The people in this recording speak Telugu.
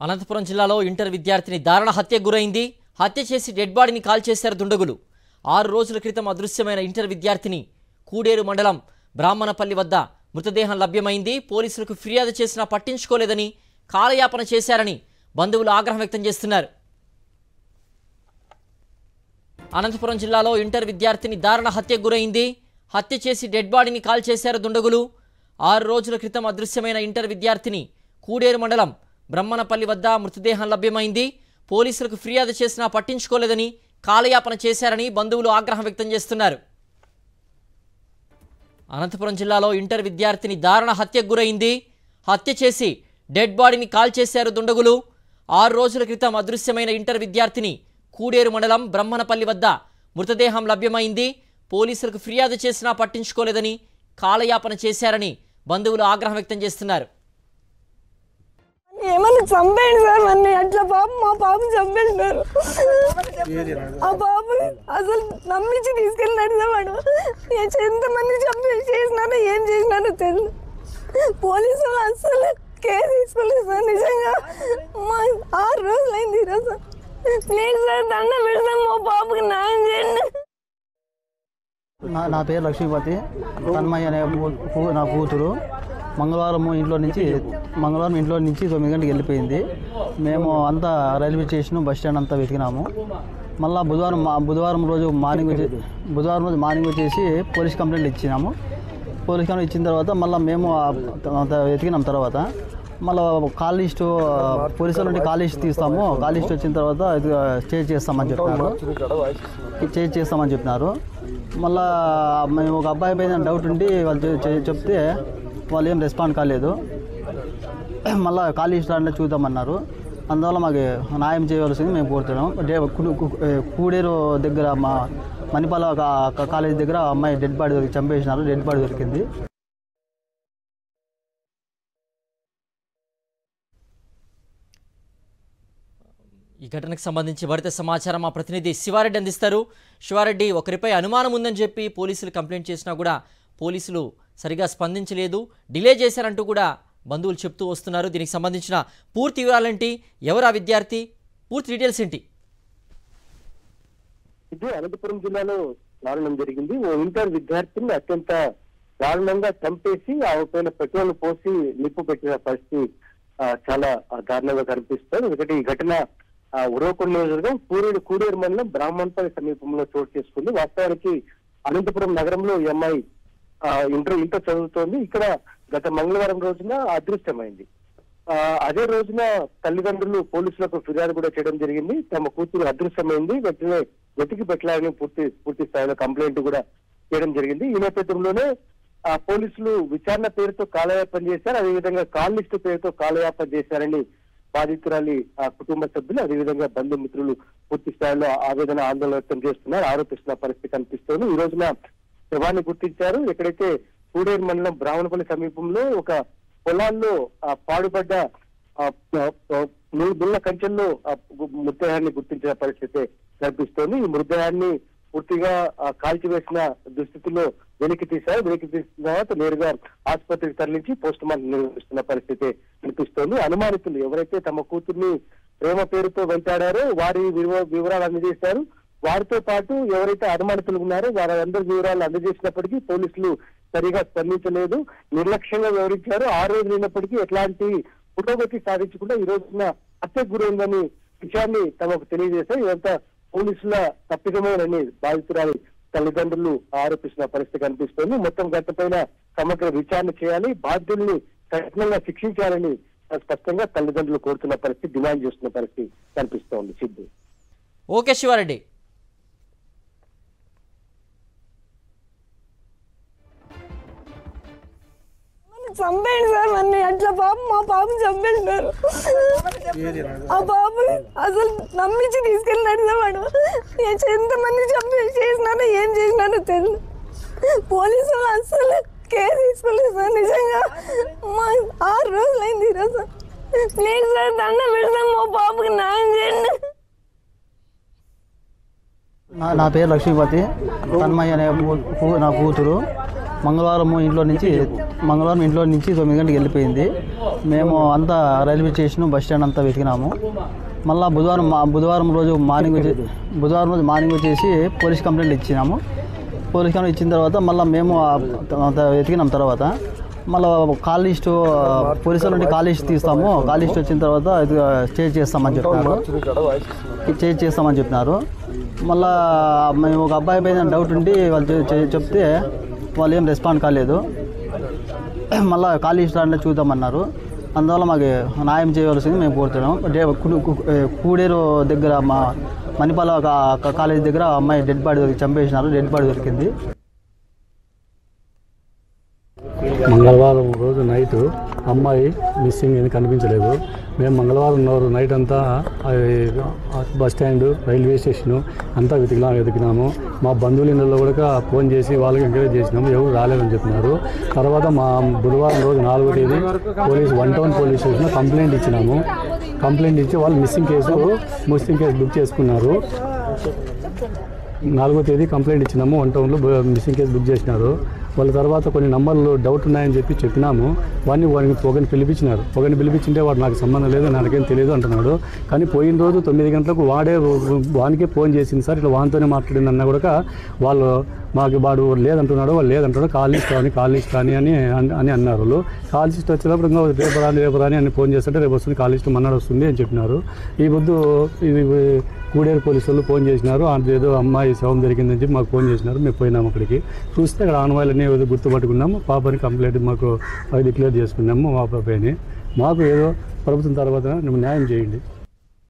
అనంతపురం జిల్లాలో ఇంటర్ విద్యార్థిని దారుణ హత్యకు గురైంది. హత్య చేసి డెడ్ బాడీని కాల్చేశారు దుండగులు. 6 రోజుల క్రితం అదృశ్యమైన ఇంటర్ విద్యార్థిని కూడేరు మండలం బ్రాహ్మణపల్లి వద్ద మృతదేహం లభ్యమైంది. పోలీసులకు ఫిర్యాదు చేసినా పట్టించుకోలేదని, కాలయాపన చేశారని బంధువులు ఆగ్రహం వ్యక్తం చేస్తున్నారు. అనంతపురం జిల్లాలో ఇంటర్ విద్యార్థిని దారుణ హత్యకు గురైంది. హత్య చేసి డెడ్ బాడీని కాల్చేశారు దుండగులు. 6 రోజుల క్రితం అదృశ్యమైన ఇంటర్ విద్యార్థిని కూడేరు మండలం బ్రహ్మణపల్లి వద్ద మృతదేహం లభ్యమైంది. పోలీసులకు ఫిర్యాదు చేసినా పట్టించుకోలేదని, కాలయాపన చేశారని బంధువులు ఆగ్రహం వ్యక్తం చేస్తున్నారు. అనంతపురం జిల్లాలో ఇంటర్ విద్యార్థిని దారుణ హత్యకు గురైంది. హత్య చేసి డెడ్ బాడీని కాల్చేశారు దుండగులు. 6 రోజుల క్రితం అదృశ్యమైన ఇంటర్ విద్యార్థిని కూడేరు మండలం బ్రహ్మణపల్లి వద్ద మృతదేహం లభ్యమైంది. పోలీసులకు ఫిర్యాదు చేసినా పట్టించుకోలేదని, కాలయాపన చేశారని బంధువులు ఆగ్రహం వ్యక్తం చేస్తున్నారు. ఏమన్నా చంపేయండి సార్, అన్నీ అట్లా మా పాప చంపేసినారు. ఆ పాప అసలు నమ్మించి తీసుకెళ్ళినాడు సార్ వాడు. ఎంతమంది చేసినారో ఏం చేసినారో తెలియదు. పోలీసులు అసలు కేసు తీసుకోలేదు సార్. నిజంగా 6 రోజులు అయింది ఈరోజు. ప్లీజ్ సార్, దండం పెడతాం, మా పాపకి న్యాయం చేయండి. నా పేరు లక్ష్మీపతి. తన్మయ్య అనే నా కూతురు మంగళవారం ఇంట్లో నుంచి 9 గంటలకు వెళ్ళిపోయింది. మేము అంతా రైల్వే స్టేషన్ బస్ స్టాండ్ అంతా వెతికినాము. మళ్ళీ బుధవారం రోజు మార్నింగ్ వచ్చేసి పోలీస్ కంప్లైంట్ ఇచ్చినాము. పోలీస్ కంప్లైంట్ ఇచ్చిన తర్వాత మళ్ళీ మేము వెతికినాం. తర్వాత మళ్ళీ కాల్ లిస్టు పోలీసు నుండి కాల్ లిస్ట్ తీస్తాము. కాల్ లిస్ట్ వచ్చిన తర్వాత చేంజ్ చేస్తామని చెప్పినారు. మళ్ళీ మేము ఒక అబ్బాయి పైన డౌట్ ఉండి వాళ్ళు చెప్తే వాళ్ళు ఏం రెస్పాండ్ కాలేదు. మళ్ళీ కాల్ లిస్ట్ అంటే చూద్దామన్నారు. అందువల్ల మాకు న్యాయం చేయవలసింది మేము కోరుతున్నాం. కూడేరు దగ్గర మా మణిపాల కాలేజ్ దగ్గర అమ్మాయి డెడ్ బాడీ చంపేసినారు. డెడ్ బాడీ దొరికింది. ఈ ఘటనకు సంబంధించి మరింత సమాచారం మా ప్రతినిధి శివారెడ్డి అందిస్తారు. శివారెడ్డి, ఒకరిపై అనుమానం ఉందని చెప్పి పోలీసులు కంప్లైంట్ చేసినా కూడా పోలీసులు సరిగా స్పందించలేదు, డిలే చేశారంటూ కూడా బంధువులు చెప్తూ వస్తున్నారు. దీనికి సంబంధించిన పూర్తి వివరాలేంటి? ఎవరు ఆ విద్యార్థి? పూర్తి డీటెయిల్స్ ఏంటి? ఇది అనంతపురం జిల్లాలో దారుణం జరిగింది. ఓ ఇంటర్ విద్యార్థిని అత్యంత దారుణంగా చంపేసి ఆ పైన పెట్రోల్ పోసి నిప్పు పెట్టిన పరిస్థితి చాలా దారుణంగా కనిపిస్తుంది. ఎందుకంటే ఈ ఘటన ఉరవకొండ నియోజకవర్గం కూడేరు మండలం బ్రాహ్మణపల్లి సమీపంలో చోటు చేసుకుంది. వాస్తవానికి అనంతపురం నగరంలో ఈ అమ్మాయి ఇంటర్ చదువుతోంది. ఇక్కడ గత మంగళవారం రోజున అదృశ్యమైంది. అదే రోజున తల్లిదండ్రులు పోలీసులకు ఫిర్యాదు కూడా చేయడం జరిగింది. తమ కూతురు అదృశ్యమైంది, వెంటనే వెతికి పెట్టాలని పూర్తి స్థాయిలో కంప్లైంట్ కూడా చేయడం జరిగింది. ఈ నేపథ్యంలోనే పోలీసులు విచారణ పేరుతో కాలయాపన చేశారు. అదేవిధంగా కాల్ లిస్టు పేరుతో కాలయాపన చేశారని బాధితురాలి కుటుంబ సభ్యులు, అదేవిధంగా బంధుమిత్రులు పూర్తి స్థాయిలో ఆవేదన ఆందోళన వ్యక్తం చేస్తున్నారు, ఆరోపిస్తున్న పరిస్థితి కనిపిస్తోంది. ఈ రోజున శవాన్ని గుర్తించారు. ఎక్కడైతే కూడేరు మండలం బ్రాహ్మణపల్లి సమీపంలో ఒక పొలాల్లో పాడుపడ్డ ముళ్ళ కంచెల్లో మృతదేహాన్ని గుర్తించిన పరిస్థితి కనిపిస్తోంది. ఈ మృతదేహాన్ని పూర్తిగా కాల్చివేసిన దుస్థితిలో వెలికి తీసిన తర్వాత నేరుగా ఆసుపత్రికి తరలించి పోస్ట్ మార్టం నిర్వహిస్తున్న పరిస్థితి కనిపిస్తోంది. అనుమానితులు ఎవరైతే తమ కూతుర్ని ప్రేమ పేరుతో వెంటాడారో వారి వివరాలు అందజేశారు. వారితో పాటు ఎవరైతే అనుమానితులు ఉన్నారో వారందరి వివరాలు అందజేసినప్పటికీ పోలీసులు సరిగా స్పందించలేదు, నిర్లక్ష్యంగా వివరించారు. 6 రోజులు అయినప్పటికీ ఎట్లాంటి పురోగతి సాధించకుండా ఈ రోజున హత్యకు గురైందని విషయాన్ని తమకు తెలియజేశారు. ఇదంతా పోలీసుల తప్పిదమేనని బాధితురాలి తల్లిదండ్రులు ఆరోపిస్తున్న పరిస్థితి కనిపిస్తోంది. మొత్తం ఘటనపైన సమగ్ర విచారణ చేయాలి, బాధ్యుల్ని కఠినంగా శిక్షించాలని స్పష్టంగా తల్లిదండ్రులు కోరుతున్న పరిస్థితి, డిమాండ్ చేస్తున్న పరిస్థితి కనిపిస్తోంది. సిద్ధు. ఓకే శివారెడ్డి. చంపేయండి సార్, అన్నీ అట్లా మా పాప చంపేసినారు. ఆ పాప అసలు నమ్మించి తీసుకెళ్ళినాడు సార్ వాడు. ఎంతమంది చేసినారో ఏం చేసినారో తెలియదు. పోలీసులు అసలు కేసు తీసుకోలేదు సార్. నిజంగా 6 రోజులు అయింది ఈరోజు. ప్లీజ్ సార్, దండం పెడతాం, మా పాపకి న్యాయం చేయండి. నా పేరు లక్ష్మీపతి. తన్మయ్య అనే నా కూతురు మంగళవారం ఇంట్లో నుంచి 9 గంటలకు వెళ్ళిపోయింది. మేము అంతా రైల్వే స్టేషన్ బస్ స్టాండ్ అంతా వెతికినాము. మళ్ళీ బుధవారం రోజు మార్నింగ్ వచ్చేసి పోలీస్ కంప్లైంట్ ఇచ్చినాము. పోలీస్ కంప్లైంట్ ఇచ్చిన తర్వాత మళ్ళీ మేము వెతికినాం. తర్వాత మళ్ళీ కాల్ లిస్టు పోలీసుల నుండి కాల్ లిస్ట్ తీస్తాము. కాల్ లిస్ట్ వచ్చిన తర్వాత చేంజ్ చేస్తామని చెప్పినారు. మళ్ళీ మేము ఒక అబ్బాయి పైన డౌట్ ఉండి వాళ్ళు చెప్తే వాళ్ళు ఏం రెస్పాండ్ కాలేదు. మళ్ళీ కాల్ లిస్ట్ అంటే చూద్దామన్నారు. అందువల్ల మాకు న్యాయం చేయవలసింది మేము కోరుతున్నాం. కూడేరు దగ్గర మా మణిపాల కాలేజ్ దగ్గర అమ్మాయి డెడ్ బాడీ చంపేసినారు. డెడ్ బాడీ దొరికింది. మంగళవారం రోజు నైట్ అమ్మాయి మిస్సింగ్ అని కనిపించలేదు. మేము మంగళవారం నైట్ అంతా బస్ స్టాండ్, రైల్వే స్టేషను అంతా వెతికినాము. మా బంధువుల ఇళ్ళలో కూడా ఫోన్ చేసి వాళ్ళకి ఎంకరేజ్ చేసినాము. ఎవరు రాలేదని చెప్పినారు. తర్వాత మా బుధవారం రోజు 4వ తేదీ 1 టౌన్ పోలీస్ స్టేషన్లో కంప్లైంట్ ఇచ్చినాము. కంప్లైంట్ ఇచ్చి వాళ్ళు మిస్సింగ్ కేసు బుక్ చేసుకున్నారు. 4వ తేదీ కంప్లైంట్ ఇచ్చినాము. 1 టౌన్లో మిస్సింగ్ కేసు బుక్ చేసినారు. వాళ్ళ తర్వాత కొన్ని నంబర్లు డౌట్ ఉన్నాయని చెప్పినాము. ఒకరిని పిలిపించింటే వాడు నాకు సంబంధం లేదు, నాకేం తెలియదు అంటున్నాడు. కానీ పోయిన రోజు 9 గంటలకు వానికే ఫోన్ చేసింది సార్, ఇట్లా వానితోనే మాట్లాడింది అన్నా కూడా వాళ్ళు మాకు వాడు లేదంటున్నాడు. కాల్ లిస్ట్ కానీ అని అన్నారు. వాళ్ళు కాల్ లిస్ట్ వచ్చేటప్పుడు ఇంకా రేపు రాని అని ఫోన్ చేస్తుంటే రేపు వస్తుంది, కాల్ లిస్ట్ మన్నాడు వస్తుంది అని చెప్పినారు. ఈ పొద్దు ఇది కూడేరు పోలీసు వాళ్ళు ఫోన్ చేసినారు. ఏదో అమ్మాయి శవం జరిగిందని చెప్పి మాకు ఫోన్ చేసినారు. మేము పోయినాము అక్కడికి. చూస్తే అక్కడ ఆనవాయిలన్నీ ఏదో గుర్తుపట్టుకున్నాము. పాపని కంప్లైంట్ మాకు డిక్లేర్ చేసుకున్నాము. మా పాపని మాకు ఏదో ప్రభుత్వం తర్వాత న్యాయం చేయండి.